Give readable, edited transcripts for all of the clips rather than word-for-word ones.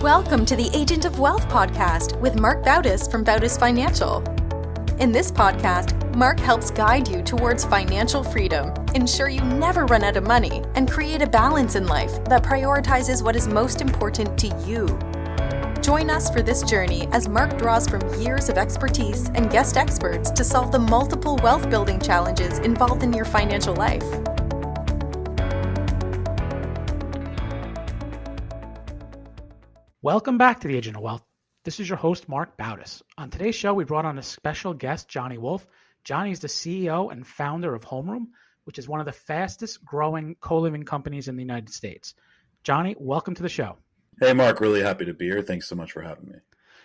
Welcome to the Agent of Wealth podcast with Marc Bautis from Bautis Financial. In this podcast, Marc helps guide you towards financial freedom, ensure you never run out of money, and create a balance in life that prioritizes what is most important to you. Join us for this journey as Marc draws from years of expertise and guest experts to solve the multiple wealth building challenges involved in your financial life. Welcome back to the Agent of Wealth. This is your host, Marc Bautis. On today's show, we brought on a special guest, Johnny Wolff. Johnny is the CEO and founder of HomeRoom, which is one of the fastest growing co-living companies in the United States. Johnny, welcome to the show. Hey, Marc, really happy to be here. Thanks so much for having me.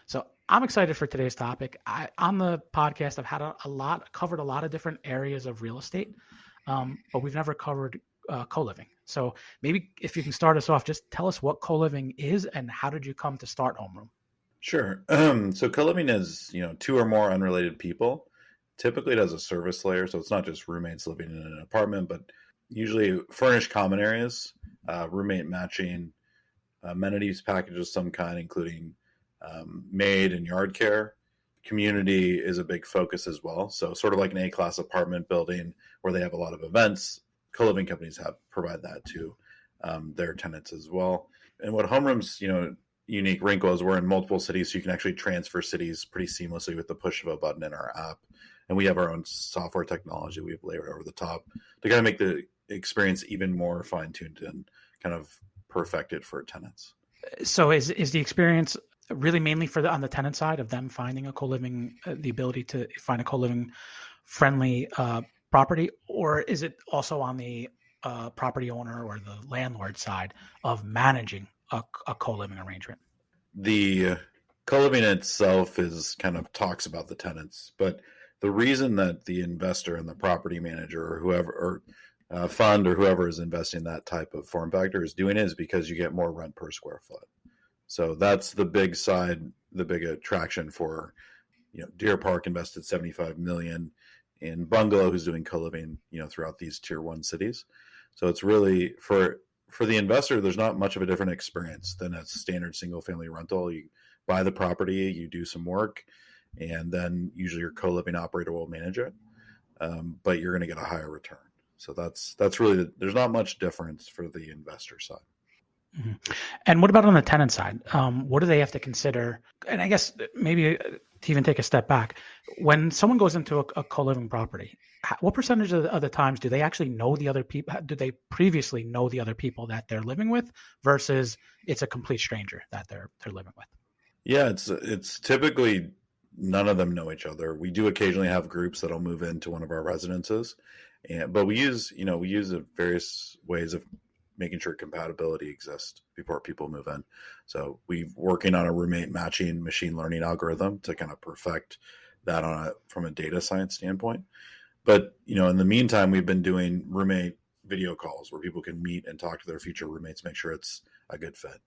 So I'm excited for today's topic. On the podcast, I've had covered a lot of different areas of real estate, but we've never covered co-living. So maybe if you can start us off, just tell us what co-living is and how did you come to start HomeRoom? Sure. So co-living is, two or more unrelated people. Typically it has a service layer. So it's not just roommates living in an apartment, but usually furnished common areas, roommate matching, amenities package of some kind, including maid and yard care. Community is a big focus as well. So sort of like an A-class apartment building where they have a lot of events. Co-living companies provide that to their tenants as well. And what HomeRoom's unique wrinkle is we're in multiple cities, so you can actually transfer cities pretty seamlessly with the push of a button in our app. And we have our own software technology we've layered over the top to kind of make the experience even more fine-tuned and kind of perfected for tenants. So is the experience really mainly on the tenant side of them finding a co-living, the ability to find a co-living friendly property, or is it also on the property owner or the landlord side of managing a co-living arrangement? The co-living itself is kind of talks about the tenants, but the reason that the investor and the property manager or whoever, or fund or whoever is investing in that type of form factor is doing it is because you get more rent per square foot. So that's the big side, the big attraction for, Deer Park invested $75 million in Bungalow, who's doing co-living, throughout these tier 1 cities. So it's really for the investor, there's not much of a different experience than a standard single family rental. You buy the property, you do some work, and then usually your co-living operator will manage it. But you're going to get a higher return. So that's really, there's not much difference for the investor side. Mm-hmm. And what about on the tenant side? What do they have to consider? And I guess maybe to even take a step back, when someone goes into a co-living property, what percentage of the times do they actually know the other people? Do they previously know the other people that they're living with versus it's a complete stranger that they're living with? Yeah, it's typically none of them know each other. We do occasionally have groups that'll move into one of our residences, but we use various ways of making sure compatibility exists before people move in. So we're working on a roommate matching machine learning algorithm to kind of perfect that from a data science standpoint. But, in the meantime, we've been doing roommate video calls where people can meet and talk to their future roommates, make sure it's a good fit.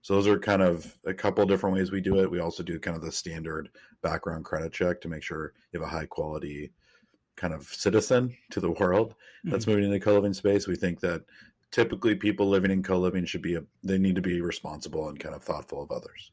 So those are kind of a couple different ways we do it. We also do kind of the standard background credit check to make sure you have a high quality kind of citizen to the world that's moving into the co-living space. We think that typically people living in co-living they need to be responsible and kind of thoughtful of others.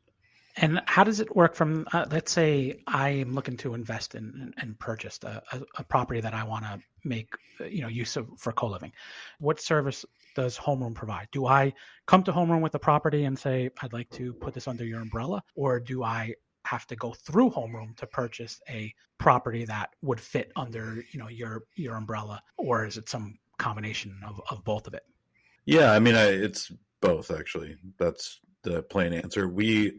And how does it work from, let's say I am looking to invest in and purchase a property that I want to make, use of for co-living. What service does HomeRoom provide? Do I come to HomeRoom with a property and say, I'd like to put this under your umbrella? Or do I have to go through HomeRoom to purchase a property that would fit under, your umbrella? Or is it some combination of both of it? Yeah, it's both, actually. That's the plain answer. We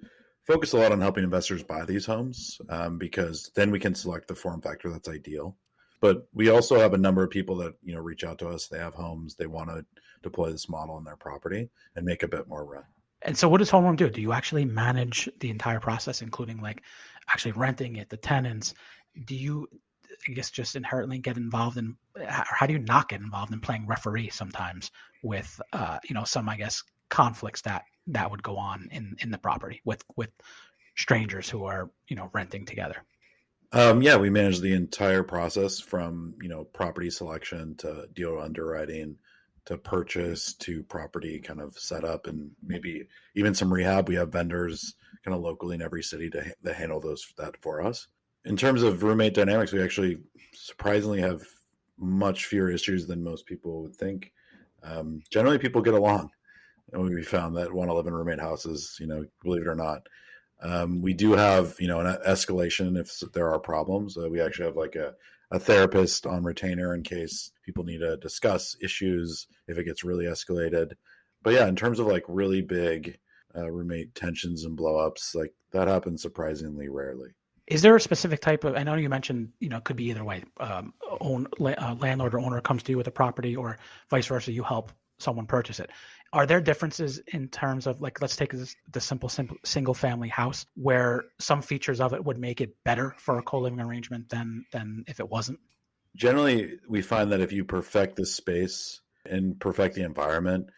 focus a lot on helping investors buy these homes because then we can select the form factor that's ideal. But we also have a number of people that, reach out to us. They have homes. They want to deploy this model in their property and make a bit more rent. And so what does HomeRoom do? Do you actually manage the entire process, including like actually renting it, the tenants? Do you, I guess, just inherently get involved in, or how do you not get involved in playing referee sometimes with, some, I guess, conflicts that would go on in the property with strangers who are, renting together? Yeah, we manage the entire process from, property selection to deal underwriting, to purchase to property kind of set up, and maybe even some rehab. We have vendors kind of locally in every city that handle that for us. In terms of roommate dynamics, we actually surprisingly have much fewer issues than most people would think. Generally, people get along. And we found that want to live in roommate houses, believe it or not. We do have, an escalation if there are problems. We actually have like a therapist on retainer in case people need to discuss issues if it gets really escalated. But yeah, in terms of like really big roommate tensions and blowups, like that happens surprisingly rarely. Is there a specific type of, I know you mentioned, it could be either way, landlord or owner comes to you with a property, or vice versa, you help someone purchase it. Are there differences in terms of, like, let's take the simple single family house where some features of it would make it better for a co-living arrangement than if it wasn't? Generally, we find that if you perfect the space and perfect the environment,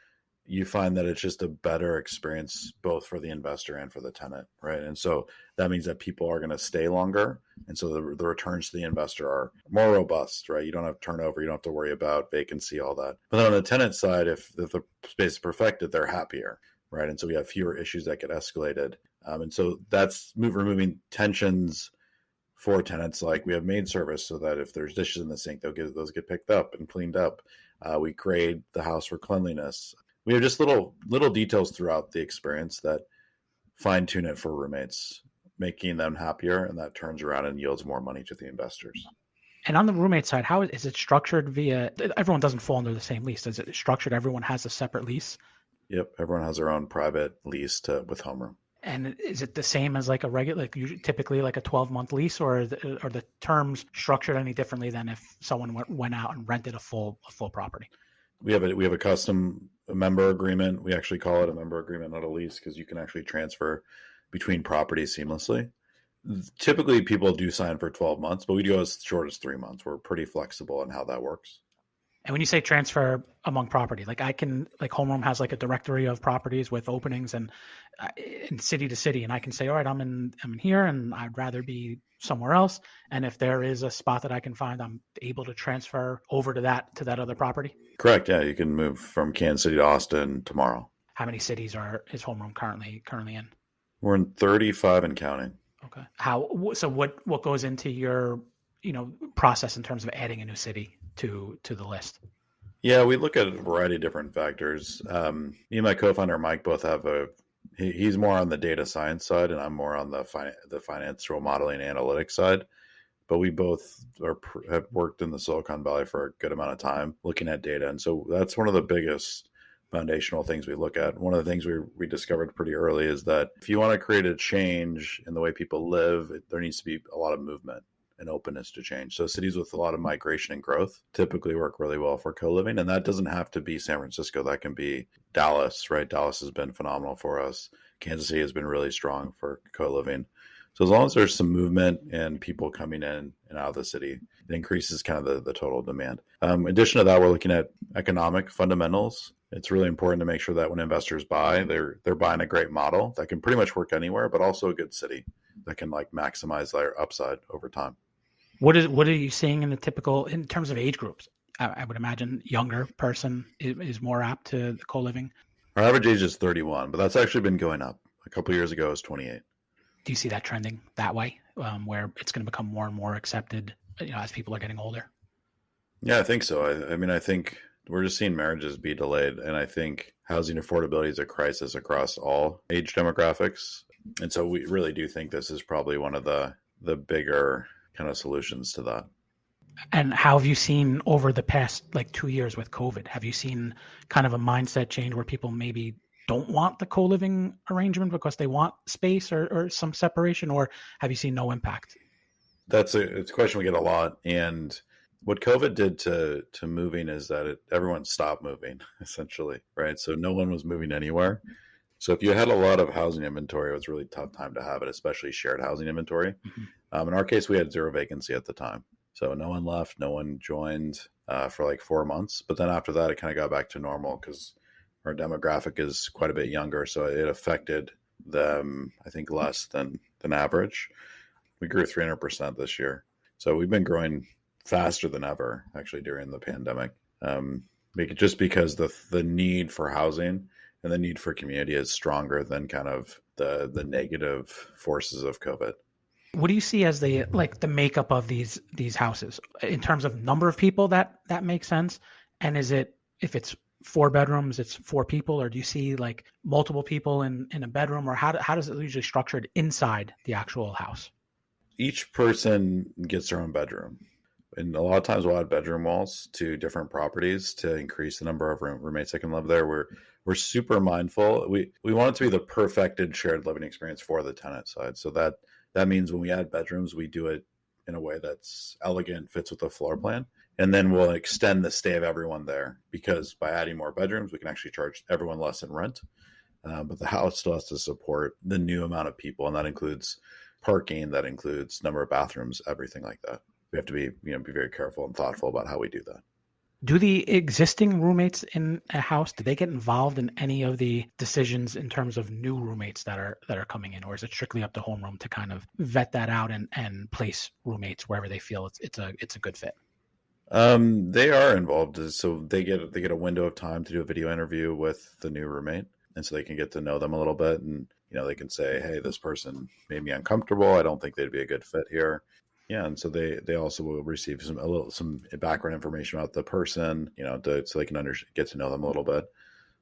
you find that it's just a better experience both for the investor and for the tenant, right? And so that means that people are going to stay longer. And so the returns to the investor are more robust, right? You don't have turnover. You don't have to worry about vacancy, all that. But then on the tenant side, if the space is perfected, they're happier, right? And so we have fewer issues that get escalated. And so that's removing tensions for tenants. Like we have maid service so that if there's dishes in the sink, those get picked up and cleaned up. We grade the house for cleanliness. We have just little details throughout the experience that fine tune it for roommates, making them happier, and that turns around and yields more money to the investors. And on the roommate side, how is it structured via, everyone doesn't fall under the same lease. Is it structured, everyone has a separate lease? Yep, everyone has their own private lease with HomeRoom. And is it the same as like a regular, like typically like a 12-month lease, or are the terms structured any differently than if someone went out and rented a full property? We have a custom member agreement. We actually call it a member agreement, not a lease, because you can actually transfer between properties seamlessly. Typically, people do sign for 12 months, but we do as short as 3 months. We're pretty flexible in how that works. And when you say transfer among property, like HomeRoom has like a directory of properties with openings and in city to city, and I can say, all right, I'm in here, and I'd rather be somewhere else. And if there is a spot that I can find, I'm able to transfer over to that other property. Correct. Yeah, you can move from Kansas City to Austin tomorrow. How many cities is HomeRoom currently in? We're in 35 and counting. Okay. So what goes into your process in terms of adding a new city to the list? Yeah, we look at a variety of different factors. Me and my co-founder Mike both have he's more on the data science side, and I'm more on the financial modeling and analytics side. But we both have worked in the Silicon Valley for a good amount of time looking at data, and so that's one of the biggest foundational things we look at. One of the things we discovered pretty early is that if you want to create a change in the way people live, there needs to be a lot of movement and openness to change. So cities with a lot of migration and growth typically work really well for co-living, and that doesn't have to be San Francisco. That can be Dallas, right? Dallas has been phenomenal for us. Kansas City has been really strong for co-living. So as long as there's some movement and people coming in and out of the city, it increases kind of the total demand. In addition to that, we're looking at economic fundamentals. It's really important to make sure that when investors buy, they're buying a great model that can pretty much work anywhere, but also a good city that can like maximize their upside over time. What are you seeing in terms of age groups? I would imagine younger person is more apt to the co-living. Our average age is 31, but that's actually been going up. A couple of years ago, it was 28. Do you see that trending that way, where it's going to become more and more accepted, as people are getting older? Yeah, I think so. I think we're just seeing marriages be delayed, and I think housing affordability is a crisis across all age demographics. And so we really do think this is probably one of the bigger kind of solutions to that. And how have you seen over the past 2 years with COVID? Have you seen kind of a mindset change where people maybe don't want the co-living arrangement because they want space or some separation, or have you seen no impact? It's a question we get a lot. And what COVID did to moving is that everyone stopped moving, essentially, right? So no one was moving anywhere. So if you had a lot of housing inventory, it was a really tough time to have it, especially shared housing inventory. Mm-hmm. In our case, we had zero vacancy at the time. So no one left, no one joined for 4 months. But then after that, it kind of got back to normal because our demographic is quite a bit younger. So it affected them, I think, less than average. We grew 300% this year. So we've been growing faster than ever, actually, during the pandemic. just because the need for housing and the need for community is stronger than kind of the negative forces of COVID. What do you see as the makeup of these houses in terms of number of people that makes sense? And is it, if it's 4 bedrooms, it's 4 people, or do you see like multiple people in a bedroom, or how does it usually structured inside the actual house? Each person gets their own bedroom. And a lot of times we'll add bedroom walls to different properties to increase the number of roommates that can live there. We're super mindful. We want it to be the perfected shared living experience for the tenant side. So that means when we add bedrooms, we do it in a way that's elegant, fits with the floor plan. And then we'll extend the stay of everyone there, because by adding more bedrooms, we can actually charge everyone less in rent. But the house still has to support the new amount of people. And that includes parking, that includes number of bathrooms, everything like that. We have to be very careful and thoughtful about how we do that. Do the existing roommates in a house, do they get involved in any of the decisions in terms of new roommates that are coming in, or is it strictly up to HomeRoom to kind of vet that out and place roommates wherever they feel it's a good fit? They are involved, so they get a window of time to do a video interview with the new roommate, and so they can get to know them a little bit, and they can say, hey, this person made me uncomfortable. I don't think they'd be a good fit here. Yeah, and so they also will receive some background information about the person, so they can get to know them a little bit.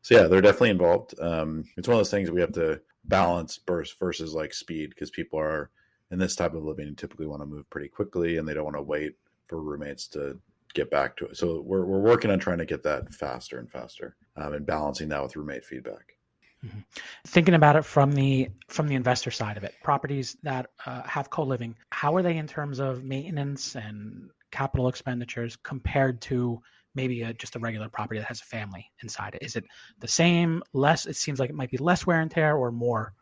So yeah, they're definitely involved. It's one of those things we have to balance versus like speed, because people are in this type of living and typically want to move pretty quickly, and they don't want to wait for roommates to get back to it. So we're working on trying to get that faster and faster, and balancing that with roommate feedback. Mm-hmm. Thinking about it from the investor side of it, properties that have co-living, how are they in terms of maintenance and capital expenditures compared to maybe just a regular property that has a family inside it? Is it the same, less? It seems like it might be less wear and tear, or more?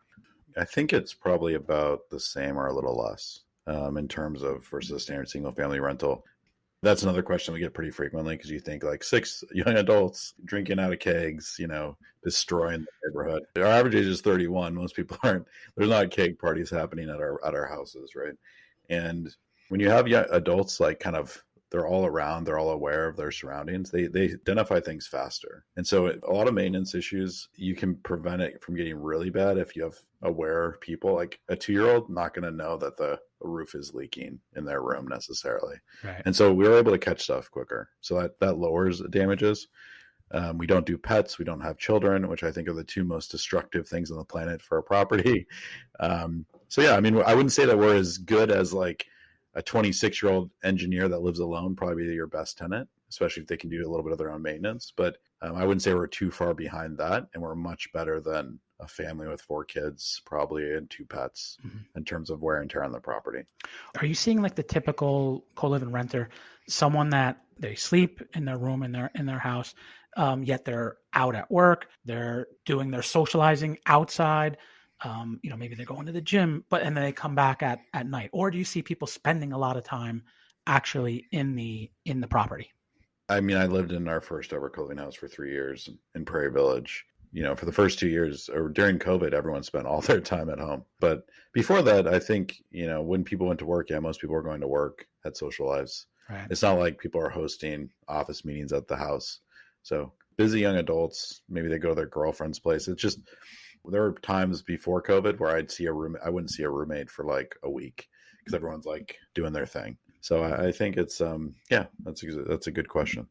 I think it's probably about the same or a little less in terms of versus a standard single family rental. That's another question we get pretty frequently, because you think like 6 young adults drinking out of kegs, destroying the neighborhood. Our average age is 31. Most people aren't. There's not keg parties happening at our houses, right? And when you have young adults, like kind of, they're all around, they're all aware of their surroundings, they identify things faster. And so a lot of maintenance issues, you can prevent it from getting really bad if you have aware people. Like a 2-year-old not going to know that the roof is leaking in their room necessarily. Right. And so we were able to catch stuff quicker. So that lowers damages. We don't do pets. We don't have children, which I think are the 2 most destructive things on the planet for a property. So yeah, I mean, I wouldn't say that we're as good as like a 26-year-old engineer that lives alone, probably your best tenant, especially if they can do a little bit of their own maintenance. But I wouldn't say we're too far behind that. And we're much better than a family with 4 kids, probably, and 2 pets in terms of wear and tear on the property. Are you seeing like the typical co-living renter, someone that they sleep in their room in their house, yet they're out at work, they're doing their socializing outside, maybe they're going to the gym, and then they come back at night? Or do you see people spending a lot of time actually in the property? I mean, I lived in our first ever co-living house for 3 years in Prairie Village. For the first 2 years, or during COVID, everyone spent all their time at home. But before that, I think, when people went to work, most people were going to work, had social lives. Right. It's not like people are hosting office meetings at the house. So busy young adults, maybe they go to their girlfriend's place. It's just, there were times before COVID where I wouldn't see a roommate for like a week, because everyone's like doing their thing. So I think it's, that's a good question.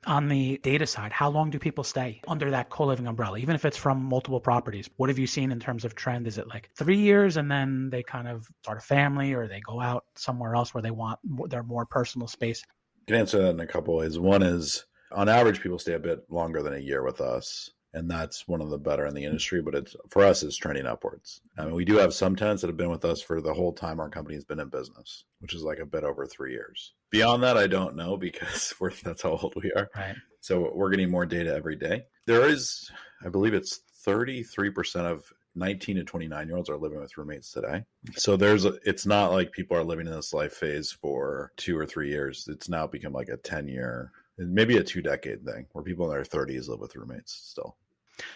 On the data side, how long do people stay under that co-living umbrella, even if it's from multiple properties? What have you seen in terms of trend? Is it like 3 years and then they kind of start a family, or they go out somewhere else where they want their more personal space? I can answer that in a couple ways. One is, on average, people stay a bit longer than a year with us. And that's one of the better in the industry, but for us, it's trending upwards. I mean, we do have some tenants that have been with us for the whole time our company's been in business, which is like a bit over 3 years. Beyond that, I don't know, because that's how old we are. Right. So we're getting more data every day. There is, I believe it's 33% of 19 to 29-year-olds are living with roommates today. So it's not like people are living in this life phase for 2 or 3 years. It's now become like a 10-year, maybe a 2-decade thing, where people in their 30s live with roommates still.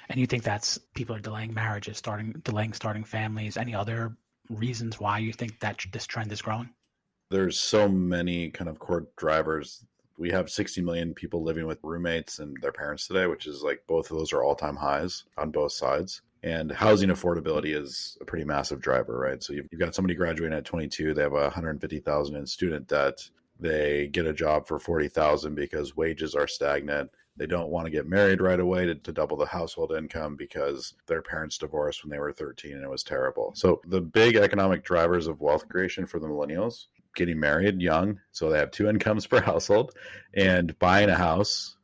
And you think that's people are delaying marriages, starting families? Any other reasons why you think that this trend is growing? There's so many kind of core drivers. We have 60 million people living with roommates and their parents today, which is like both of those are all-time highs on both sides. And housing affordability is a pretty massive driver, right? So you've got somebody graduating at 22, they have $150,000 in student debt. They get a job for $40,000 because wages are stagnant. They don't want to get married right away to double the household income because their parents divorced when they were 13 and it was terrible. So the big economic drivers of wealth creation for the millennials, getting married young, so they have 2 incomes per household, and buying a house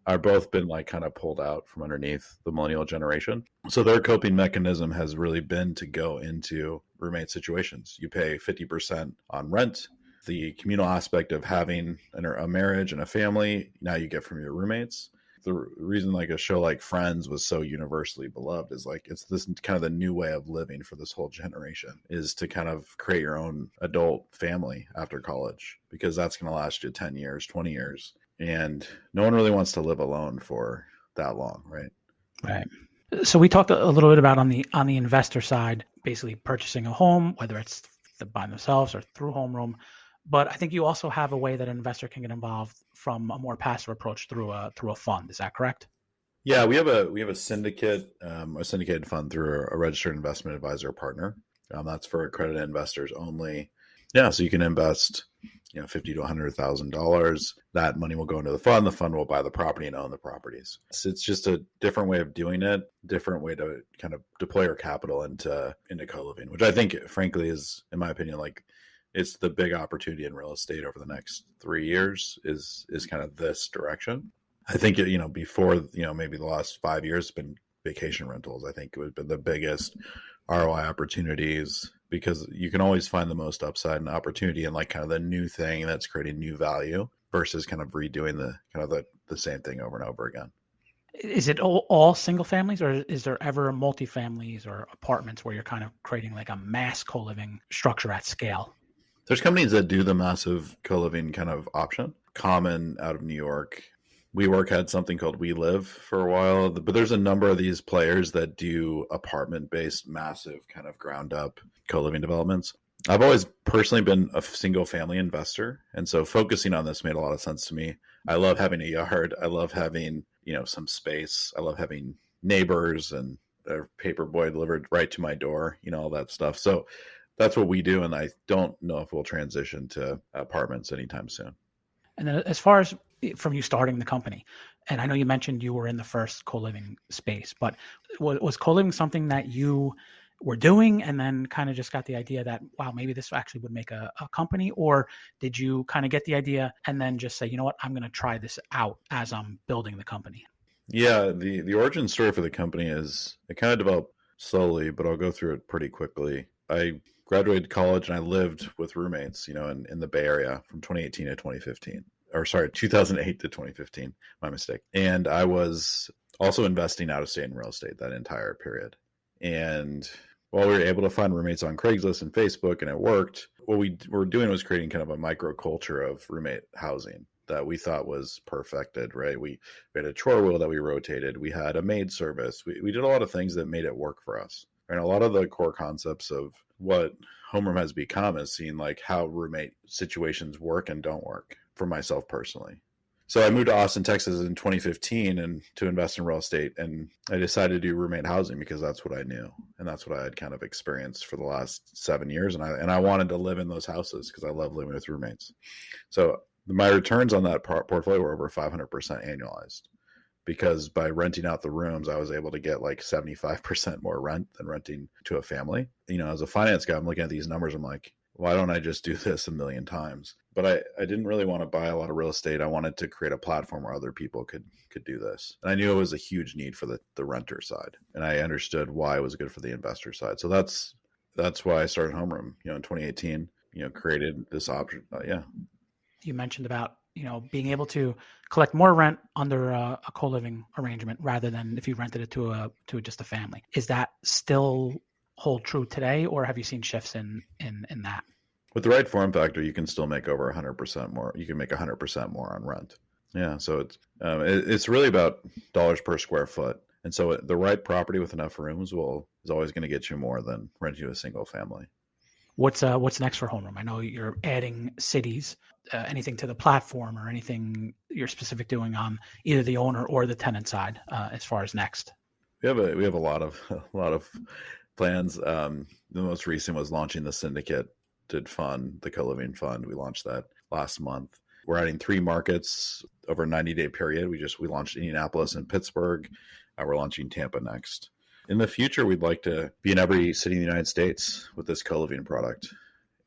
are both been like kind of pulled out from underneath the millennial generation. So their coping mechanism has really been to go into roommate situations. You pay 50% on rent. The communal aspect of having a marriage and a family, now you get from your roommates. The reason like a show like Friends was so universally beloved is like it's this kind of the new way of living for this whole generation, is to kind of create your own adult family after college, because that's going to last you 10 years, 20 years. And no one really wants to live alone for that long, right? Right. So we talked a little bit about on the investor side, basically purchasing a home, whether it's by themselves or through HomeRoom. But I think you also have a way that an investor can get involved from a more passive approach through a fund. Is that correct? Yeah, we have a syndicated fund through a registered investment advisor partner. That's for accredited investors only. Yeah, so you can invest, $50,000 to $100,000. That money will go into the fund. The fund will buy the property and own the properties. It's just a different way of doing it, different way to kind of deploy your capital into co-living, which I think, frankly, is, in my opinion, like it's the big opportunity in real estate over the next 3 years is kind of this direction. I think, before, maybe the last 5 years has been vacation rentals. I think it would have been the biggest ROI opportunities, because you can always find the most upside and opportunity in like kind of the new thing that's creating new value versus kind of redoing the same thing over and over again. Is it all single families, or is there ever multifamilies or apartments where you're kind of creating like a mass co-living structure at scale? There's companies that do the massive co-living kind of option. Common out of New York. WeWork had something called We Live for a while, but there's a number of these players that do apartment-based, massive kind of ground-up co-living developments. I've always personally been a single-family investor, and so focusing on this made a lot of sense to me. I love having a yard. I love having, some space. I love having neighbors and a paper boy delivered right to my door, all that stuff. So that's what we do, and I don't know if we'll transition to apartments anytime soon. And then as far as from you starting the company, and I know you mentioned you were in the first co-living space, but was co-living something that you were doing and then kind of just got the idea that, wow, maybe this actually would make a company? Or did you kind of get the idea and then just say, you know what, I'm going to try this out as I'm building the company? Yeah, the origin story for the company is it kind of developed slowly, but I'll go through it pretty quickly. I graduated college and I lived with roommates, in the Bay Area from 2018 to 2015. Or sorry, 2008 to 2015, my mistake. And I was also investing out of state in real estate that entire period. And while we were able to find roommates on Craigslist and Facebook and it worked, what we were doing was creating kind of a microculture of roommate housing that we thought was perfected, right? We had a chore wheel that we rotated. We had a maid service. We did a lot of things that made it work for us. And a lot of the core concepts of what HomeRoom has become is seeing like how roommate situations work and don't work for myself personally. So I moved to Austin, Texas in 2015 and to invest in real estate. And I decided to do roommate housing because that's what I knew. And that's what I had kind of experienced for the last 7 years. And I wanted to live in those houses because I love living with roommates. So my returns on that portfolio were over 500% annualized, because by renting out the rooms, I was able to get like 75% more rent than renting to a family. As a finance guy, I'm looking at these numbers. I'm like, why don't I just do this a million times? But I didn't really want to buy a lot of real estate. I wanted to create a platform where other people could do this. And I knew it was a huge need for the renter side. And I understood why it was good for the investor side. So that's why I started HomeRoom, in 2018, created this option. You mentioned about, being able to collect more rent under a co-living arrangement rather than if you rented it to just a family. Is that still hold true today, or have you seen shifts in that? With the right form factor, you can still make over 100% more. You can make 100% more on rent. Yeah, so it's really about dollars per square foot. And so the right property with enough rooms is always going to get you more than renting to a single family. What's next for HomeRoom? I know you're adding cities. Anything to the platform or anything you're specific doing on either the owner or the tenant side as far as next? We have a lot of plans. The most recent was launching the syndicated fund, the Coliving fund. We launched that last month. We're adding 3 markets over a 90-day period. We launched Indianapolis and Pittsburgh. We're launching Tampa next. In the future, we'd like to be in every city in the United States with this Coliving product,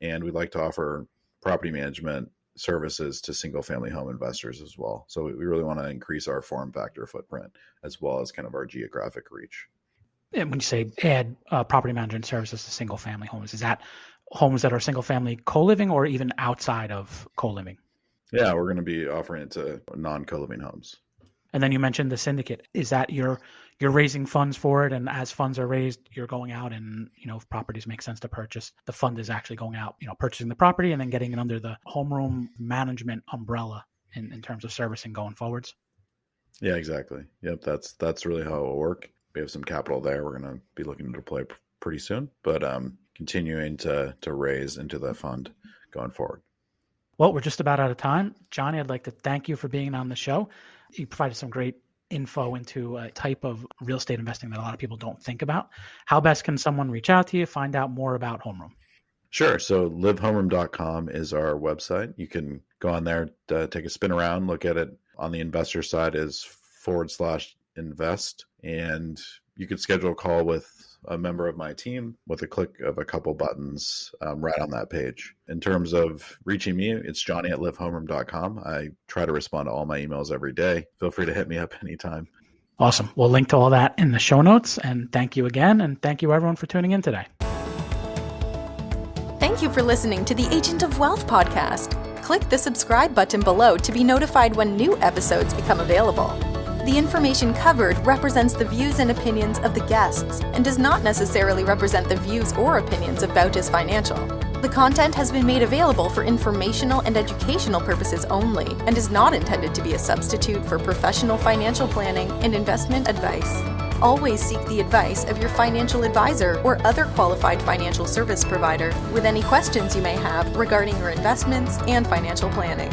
and we'd like to offer property management services to single-family home investors as well. So we really want to increase our form factor footprint as well as kind of our geographic reach. And when you say add property management services to single-family homes, is that homes that are single-family co-living or even outside of co-living? Yeah, we're going to be offering it to non-co-living homes. And then you mentioned the syndicate. Is that you're raising funds for it, and as funds are raised, you're going out and, if properties make sense to purchase, the fund is actually going out, purchasing the property and then getting it under the HomeRoom management umbrella in terms of servicing going forwards? Yeah, exactly. Yep, that's really how it will work. We have some capital there. We're going to be looking to deploy pretty soon, but continuing to raise into the fund going forward. Well, we're just about out of time. Johnny, I'd like to thank you for being on the show. You provided some great info into a type of real estate investing that a lot of people don't think about. How best can someone reach out to you, find out more about HomeRoom? Sure. So livehomeroom.com is our website. You can go on there, take a spin around, look at it. On the investor side is /invest. And you could schedule a call with a member of my team with a click of a couple buttons right on that page. In terms of reaching me, it's johnny@livehomeroom.com. I try to respond to all my emails every day. Feel free to hit me up anytime. Awesome. We'll link to all that in the show notes. And thank you again. And thank you everyone for tuning in today. Thank you for listening to the Agent of Wealth podcast. Click the subscribe button below to be notified when new episodes become available. The information covered represents the views and opinions of the guests and does not necessarily represent the views or opinions of Bautis Financial. The content has been made available for informational and educational purposes only and is not intended to be a substitute for professional financial planning and investment advice. Always seek the advice of your financial advisor or other qualified financial service provider with any questions you may have regarding your investments and financial planning.